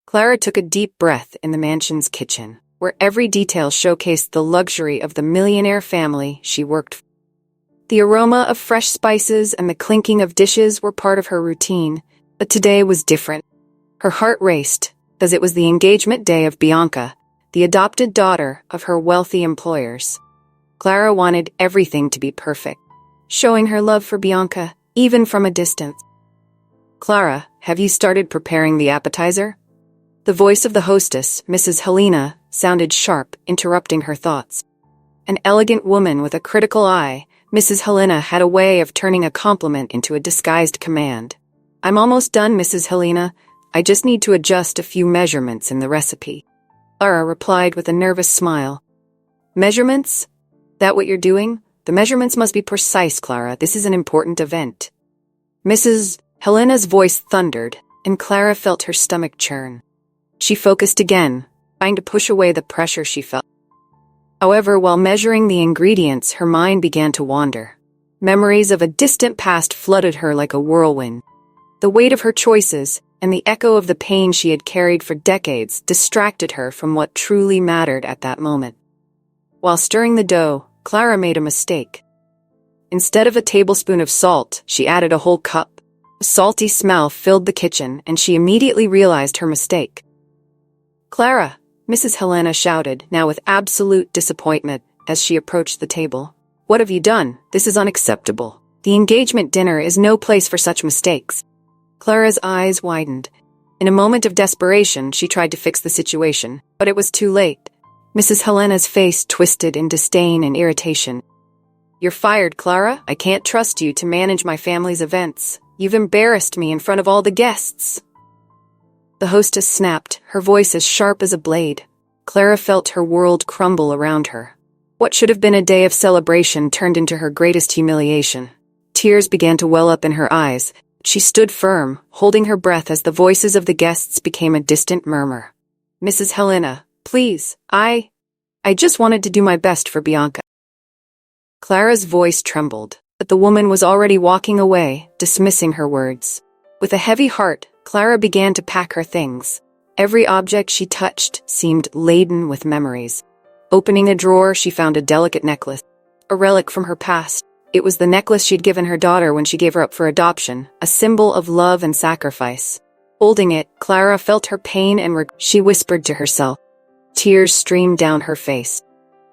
Clara took a deep breath in the mansion's kitchen, where every detail showcased the luxury of the millionaire family she worked for. The aroma of fresh spices and the clinking of dishes were part of her routine, but today was different. Her heart raced, as it was the engagement day of Bianca, the adopted daughter of her wealthy employers. Clara wanted everything to be perfect, showing her love for Bianca, even from a distance. "Clara, have you started preparing the appetizer?" The voice of the hostess, Mrs. Helena, sounded sharp, interrupting her thoughts. An elegant woman with a critical eye, Mrs. Helena had a way of turning a compliment into a disguised command. "I'm almost done, Mrs. Helena. I just need to adjust a few measurements in the recipe." Clara replied with a nervous smile. "Measurements? That what you're doing? The measurements must be precise, Clara. This is an important event." Mrs. Helena's voice thundered, and Clara felt her stomach churn. She focused again, trying to push away the pressure she felt. However, while measuring the ingredients, her mind began to wander. Memories of a distant past flooded her like a whirlwind. The weight of her choices and the echo of the pain she had carried for decades distracted her from what truly mattered at that moment. While stirring the dough, Clara made a mistake. Instead of a tablespoon of salt, she added a whole cup. A salty smell filled the kitchen, and she immediately realized her mistake. "Clara!" Mrs. Helena shouted, now with absolute disappointment, as she approached the table. "What have you done? This is unacceptable. The engagement dinner is no place for such mistakes." Clara's eyes widened. In a moment of desperation, she tried to fix the situation, but it was too late. Mrs. Helena's face twisted in disdain and irritation. "You're fired, Clara. I can't trust you to manage my family's events. You've embarrassed me in front of all the guests." The hostess snapped, her voice as sharp as a blade. Clara felt her world crumble around her. What should have been a day of celebration turned into her greatest humiliation. Tears began to well up in her eyes. She stood firm, holding her breath as the voices of the guests became a distant murmur. "Mrs. Helena, please, I just wanted to do my best for Bianca." Clara's voice trembled, but the woman was already walking away, dismissing her words. With a heavy heart, Clara began to pack her things. Every object she touched seemed laden with memories. Opening a drawer, she found a delicate necklace, a relic from her past. It was the necklace she'd given her daughter when she gave her up for adoption, a symbol of love and sacrifice. Holding it, Clara felt her pain and regret. She whispered to herself. Tears streamed down her face.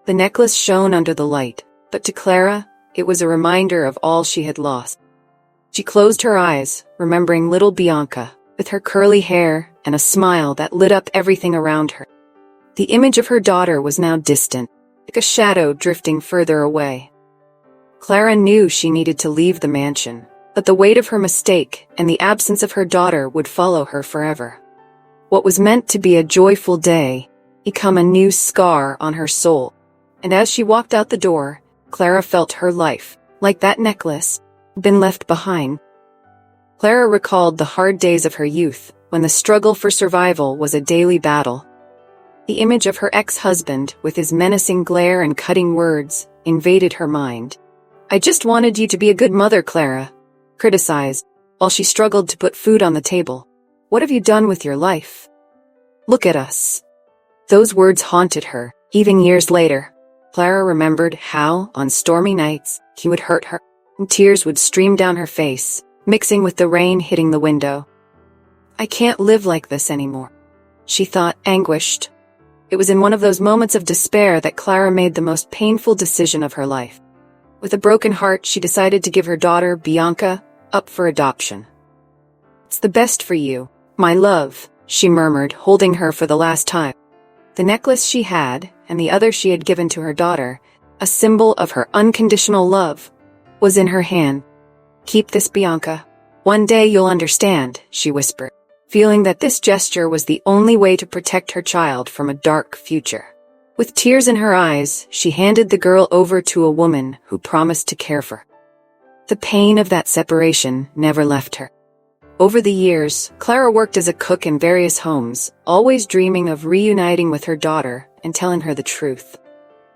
The necklace shone under the light, but to Clara, it was a reminder of all she had lost. She closed her eyes, remembering little Bianca, with her curly hair and a smile that lit up everything around her. The image of her daughter was now distant, like a shadow drifting further away. Clara knew she needed to leave the mansion, but the weight of her mistake and the absence of her daughter would follow her forever. What was meant to be a joyful day became a new scar on her soul, and as she walked out the door, Clara felt her life, like that necklace, had been left behind. Clara recalled the hard days of her youth, when the struggle for survival was a daily battle. The image of her ex-husband, with his menacing glare and cutting words, invaded her mind. "I just wanted you to be a good mother, Clara," criticized, while she struggled to put food on the table. "What have you done with your life? Look at us." Those words haunted her, even years later. Clara remembered how, on stormy nights, he would hurt her, and tears would stream down her face, mixing with the rain hitting the window. "I can't live like this anymore," she thought, anguished. It was in one of those moments of despair that Clara made the most painful decision of her life. With a broken heart, she decided to give her daughter, Bianca, up for adoption. "It's the best for you, my love," she murmured, holding her for the last time. The necklace she had, and the other she had given to her daughter, a symbol of her unconditional love, was in her hand. "Keep this, Bianca. One day you'll understand," she whispered, feeling that this gesture was the only way to protect her child from a dark future. With tears in her eyes, she handed the girl over to a woman who promised to care for her. The pain of that separation never left her. Over the years, Clara worked as a cook in various homes, always dreaming of reuniting with her daughter and telling her the truth.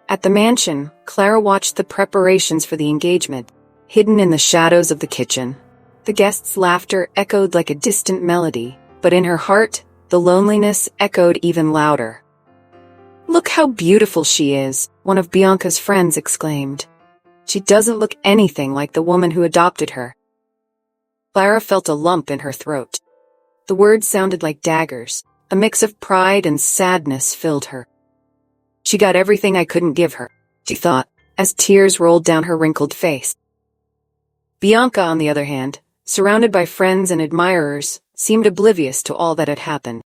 At the mansion, Clara watched the preparations for the engagement, hidden in the shadows of the kitchen. The guests' laughter echoed like a distant melody, but in her heart, The loneliness echoed even louder. "Look how beautiful she is," one of Bianca's friends exclaimed. "She doesn't look anything like the woman who adopted her." Clara felt a lump in her throat. The words sounded like daggers. A mix of pride and sadness filled her. "She got everything I couldn't give her," she thought, as tears rolled down her wrinkled face. Bianca, on the other hand, surrounded by friends and admirers, seemed oblivious to all that had happened.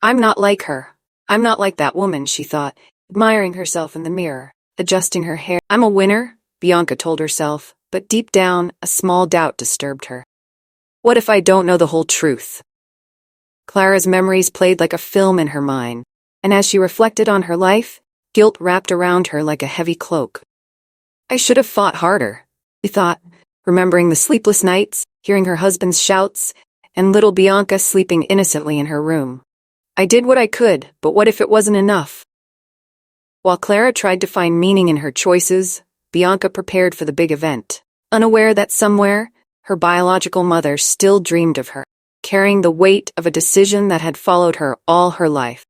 "I'm not like her. I'm not like that woman," she thought, admiring herself in the mirror, adjusting her hair. "I'm a winner," Bianca told herself, but deep down, a small doubt disturbed her. What if I don't know the whole truth? Clara's memories played like a film in her mind, and as she reflected on her life, guilt wrapped around her like a heavy cloak. "I should have fought harder," she thought, remembering the sleepless nights, hearing her husband's shouts, and little Bianca sleeping innocently in her room. "I did what I could, but what if it wasn't enough?" While Clara tried to find meaning in her choices, Bianca prepared for the big event, unaware that somewhere, her biological mother still dreamed of her, carrying the weight of a decision that had followed her all her life.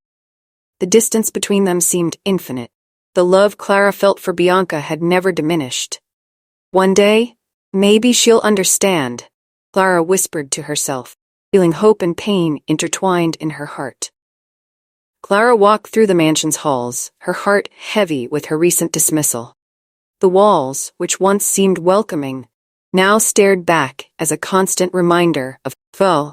The distance between them seemed infinite. The love Clara felt for Bianca had never diminished. One day, maybe she'll understand, Clara whispered to herself, feeling hope and pain intertwined in her heart. Clara walked through the mansion's halls, her heart heavy with her recent dismissal. The walls, which once seemed welcoming, now stared back as a constant reminder of foe.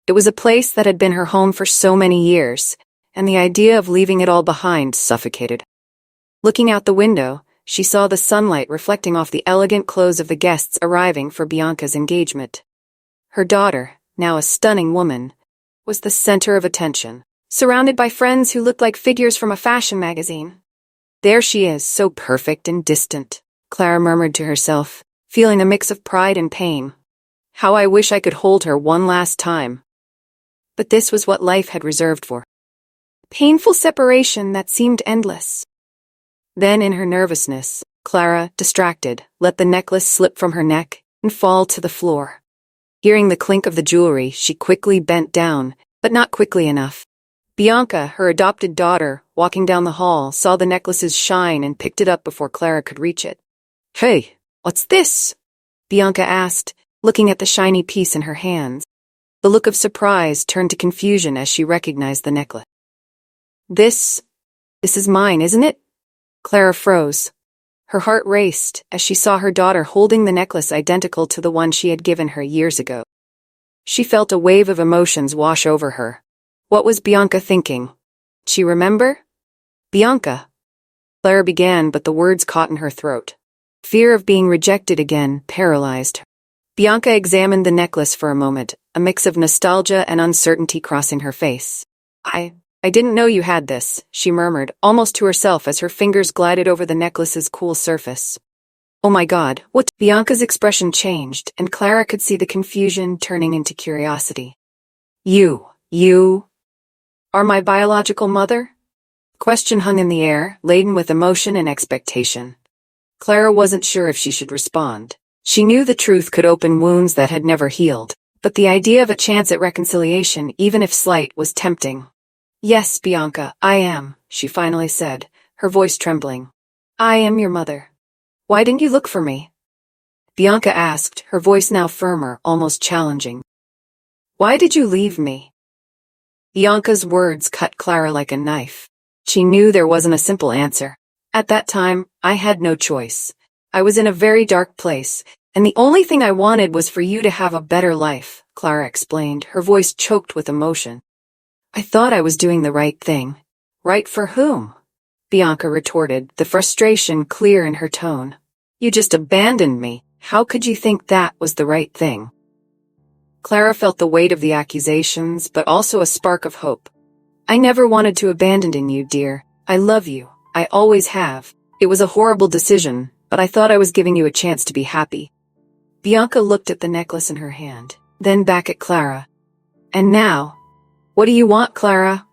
It was a place that had been her home for so many years, and the idea of leaving it all behind suffocated. Looking out the window, she saw the sunlight reflecting off the elegant clothes of the guests arriving for Bianca's engagement. Her daughter, now a stunning woman, was the center of attention, surrounded by friends who looked like figures from a fashion magazine. "There she is, so perfect and distant," Clara murmured to herself, feeling a mix of pride and pain. "How I wish I could hold her one last time." But this was what life had reserved for. Painful separation that seemed endless. Then in her nervousness, Clara, distracted, let the necklace slip from her neck and fall to the floor. Hearing the clink of the jewelry, she quickly bent down, but not quickly enough. Bianca, her adopted daughter, walking down the hall, saw the necklace's shine and picked it up before Clara could reach it. "Hey, what's this?" Bianca asked, looking at the shiny piece in her hands. The look of surprise turned to confusion as she recognized the necklace. This is mine, isn't it?" Clara froze. Her heart raced as she saw her daughter holding the necklace identical to the one she had given her years ago. She felt a wave of emotions wash over her. What was Bianca thinking? She remember? "Bianca." Clara began, but the words caught in her throat. Fear of being rejected again paralyzed her. Bianca examined the necklace for a moment, a mix of nostalgia and uncertainty crossing her face. I didn't know you had this," she murmured, almost to herself as her fingers glided over the necklace's cool surface. "Oh my God, what?" Bianca's expression changed, and Clara could see the confusion turning into curiosity. You are my biological mother?" Question hung in the air, laden with emotion and expectation. Clara wasn't sure if she should respond. She knew the truth could open wounds that had never healed, but the idea of a chance at reconciliation, even if slight, was tempting. "Yes, Bianca, I am," she finally said, her voice trembling. "I am your mother. Why didn't you look for me?" Bianca asked, her voice now firmer, almost challenging. "Why did you leave me?" Bianca's words cut Clara like a knife. She knew there wasn't a simple answer. At that time, I had no choice. I was in a very dark place, and the only thing I wanted was for you to have a better life, Clara explained, her voice choked with emotion. "I thought I was doing the right thing." "Right for whom?" Bianca retorted, the frustration clear in her tone. "You just abandoned me. How could you think that was the right thing?" Clara felt the weight of the accusations, but also a spark of hope. "I never wanted to abandon you, dear. I love you. I always have. It was a horrible decision, but I thought I was giving you a chance to be happy." Bianca looked at the necklace in her hand, then back at Clara. "And now? What do you want, Clara?"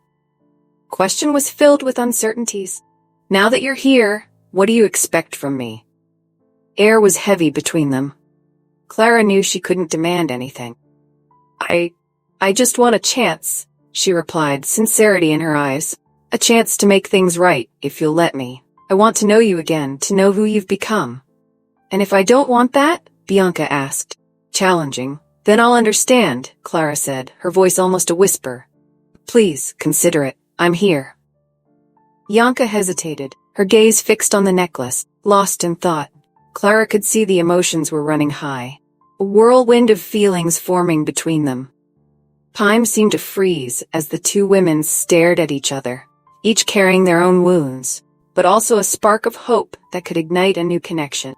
Question was filled with uncertainties. "Now that you're here, what do you expect from me?" Air was heavy between them. Clara knew she couldn't demand anything. I just want a chance, she replied, sincerity in her eyes. A chance to make things right, if you'll let me. I want to know you again, to know who you've become. And if I don't want that? Bianca asked, challenging. Then I'll understand, Clara said, her voice almost a whisper. Please, consider it. I'm here. Bianca hesitated, her gaze fixed on the necklace, lost in thought. Clara could see the emotions were running high, a whirlwind of feelings forming between them. Time seemed to freeze as the two women stared at each other, each carrying their own wounds, but also a spark of hope that could ignite a new connection.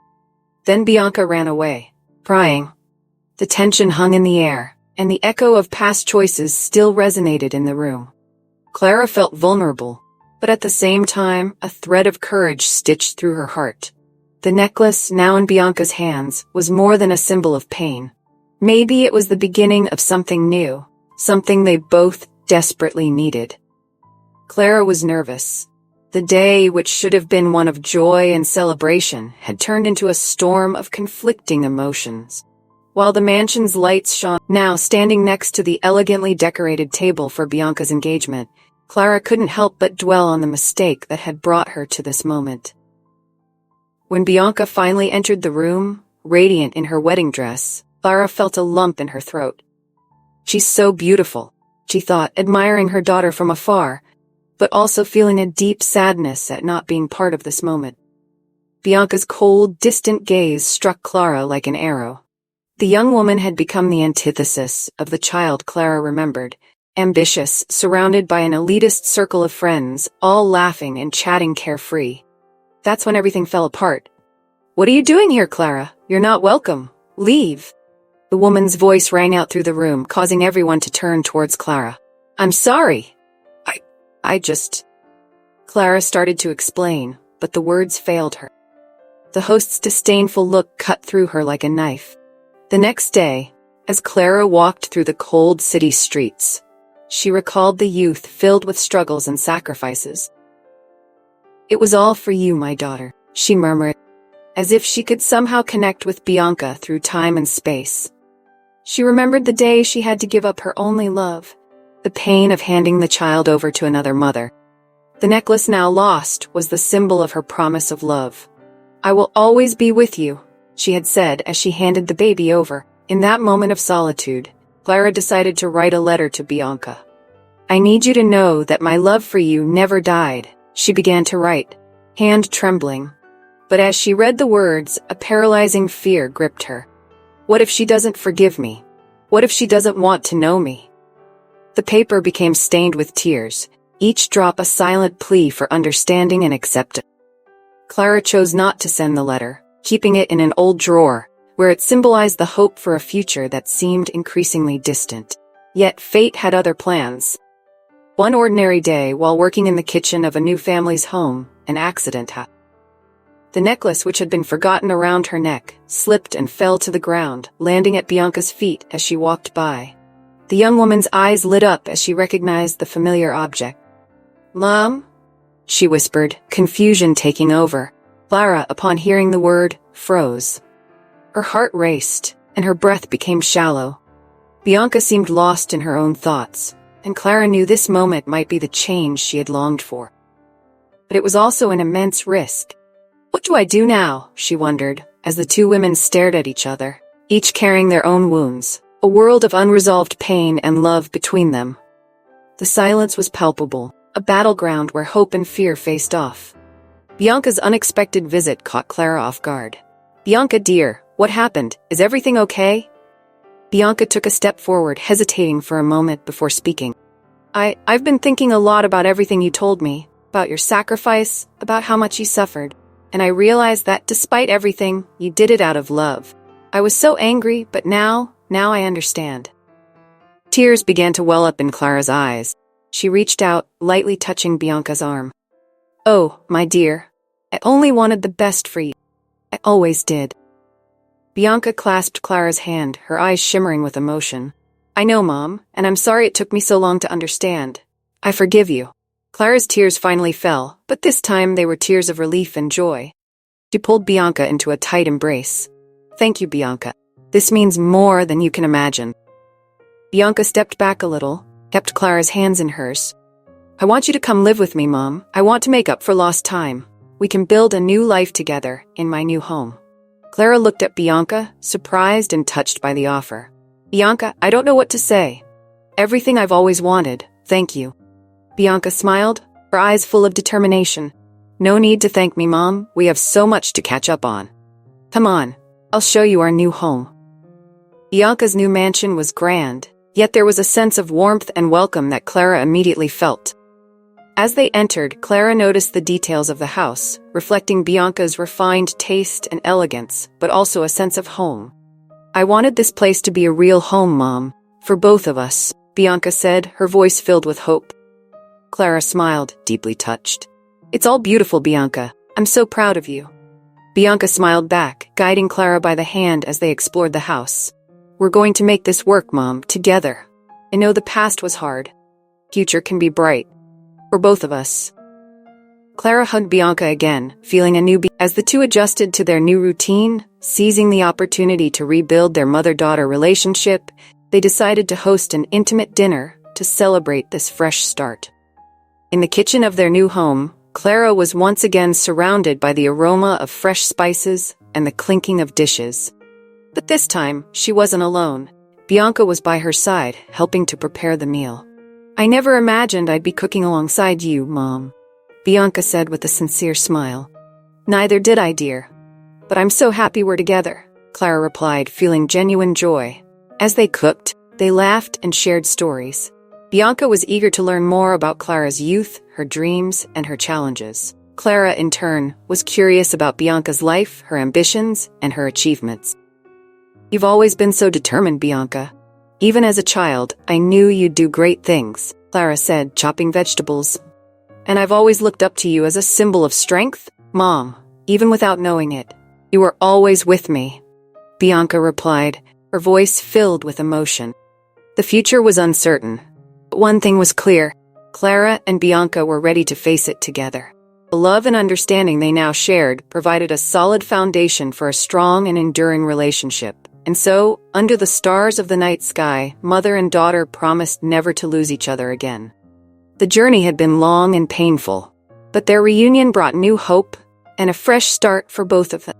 Then Bianca ran away, crying. The tension hung in the air, and the echo of past choices still resonated in the room. Clara felt vulnerable, but at the same time, a thread of courage stitched through her heart. The necklace, now in Bianca's hands, was more than a symbol of pain. Maybe it was the beginning of something new, something they both desperately needed. Clara was nervous. The day, which should have been one of joy and celebration, had turned into a storm of conflicting emotions. While the mansion's lights shone, now standing next to the elegantly decorated table for Bianca's engagement, Clara couldn't help but dwell on the mistake that had brought her to this moment. When Bianca finally entered the room, radiant in her wedding dress, Clara felt a lump in her throat. She's so beautiful, she thought, admiring her daughter from afar, but also feeling a deep sadness at not being part of this moment. Bianca's cold, distant gaze struck Clara like an arrow. The young woman had become the antithesis of the child Clara remembered, ambitious, surrounded by an elitist circle of friends, all laughing and chatting carefree. That's when everything fell apart. What are you doing here, Clara? You're not welcome. Leave. The woman's voice rang out through the room, causing everyone to turn towards Clara. I'm sorry. Clara started to explain, but the words failed her. The host's disdainful look cut through her like a knife. The next day, as Clara walked through the cold city streets, she recalled the youth filled with struggles and sacrifices. It was all for you, my daughter, she murmured, as if she could somehow connect with Bianca through time and space. She remembered the day she had to give up her only love, the pain of handing the child over to another mother. The necklace now lost was the symbol of her promise of love. I will always be with you, she had said as she handed the baby over. In that moment of solitude, Clara decided to write a letter to Bianca. I need you to know that my love for you never died, she began to write, hand trembling. But as she read the words, a paralyzing fear gripped her. What if she doesn't forgive me? What if she doesn't want to know me? The paper became stained with tears, each drop a silent plea for understanding and acceptance. Clara chose not to send the letter, keeping it in an old drawer, where it symbolized the hope for a future that seemed increasingly distant. Yet fate had other plans. One ordinary day, while working in the kitchen of a new family's home, an accident happened. The necklace, which had been forgotten around her neck, slipped and fell to the ground, landing at Bianca's feet as she walked by. The young woman's eyes lit up as she recognized the familiar object. Mom? She whispered, confusion taking over. Clara, upon hearing the word, froze. Her heart raced, and her breath became shallow. Bianca seemed lost in her own thoughts, and Clara knew this moment might be the change she had longed for. But it was also an immense risk. What do I do now? She wondered, as the two women stared at each other, each carrying their own wounds, a world of unresolved pain and love between them. The silence was palpable, a battleground where hope and fear faced off. Bianca's unexpected visit caught Clara off guard. Bianca, dear, what happened? Is everything okay? Bianca took a step forward, hesitating for a moment before speaking. I've been thinking a lot about everything you told me, about your sacrifice, about how much you suffered. And I realized that despite everything, you did it out of love. I was so angry, but now I understand. Tears began to well up in Clara's eyes. She reached out, lightly touching Bianca's arm. Oh, my dear, I only wanted the best for you. I always did. Bianca clasped Clara's hand, her eyes shimmering with emotion. I know, Mom, and I'm sorry it took me so long to understand. I forgive you. Clara's tears finally fell, but this time they were tears of relief and joy. She pulled Bianca into a tight embrace. Thank you, Bianca. This means more than you can imagine. Bianca stepped back a little, kept Clara's hands in hers. I want you to come live with me, Mom. I want to make up for lost time. We can build a new life together in my new home. Clara looked at Bianca, surprised and touched by the offer. Bianca, I don't know what to say. Everything I've always wanted, thank you. Bianca smiled, her eyes full of determination. No need to thank me, Mom. We have so much to catch up on. Come on, I'll show you our new home. Bianca's new mansion was grand, yet there was a sense of warmth and welcome that Clara immediately felt. As they entered, Clara noticed the details of the house, reflecting Bianca's refined taste and elegance, but also a sense of home. I wanted this place to be a real home, Mom, for both of us, Bianca said, her voice filled with hope. Clara smiled, deeply touched. It's all beautiful, Bianca. I'm so proud of you. Bianca smiled back, guiding Clara by the hand as they explored the house. We're going to make this work, Mom, together. I know the past was hard. Future can be bright. For both of us. Clara hugged Bianca again, feeling a new as the two adjusted to their new routine, seizing the opportunity to rebuild their mother-daughter relationship, they decided to host an intimate dinner to celebrate this fresh start. In the kitchen of their new home, Clara was once again surrounded by the aroma of fresh spices and the clinking of dishes. But this time, she wasn't alone. Bianca was by her side, helping to prepare the meal. I never imagined I'd be cooking alongside you, Mom, Bianca said with a sincere smile. Neither did I, dear. But I'm so happy we're together, Clara replied, feeling genuine joy. As they cooked, they laughed and shared stories. Bianca was eager to learn more about Clara's youth, her dreams, and her challenges. Clara, in turn, was curious about Bianca's life, her ambitions, and her achievements. You've always been so determined, Bianca. Even as a child, I knew you'd do great things, Clara said, chopping vegetables. And I've always looked up to you as a symbol of strength, Mom, even without knowing it. You were always with me, Bianca replied, her voice filled with emotion. The future was uncertain, but one thing was clear. Clara and Bianca were ready to face it together. The love and understanding they now shared provided a solid foundation for a strong and enduring relationship. And so, under the stars of the night sky, mother and daughter promised never to lose each other again. The journey had been long and painful, but their reunion brought new hope and a fresh start for both of them.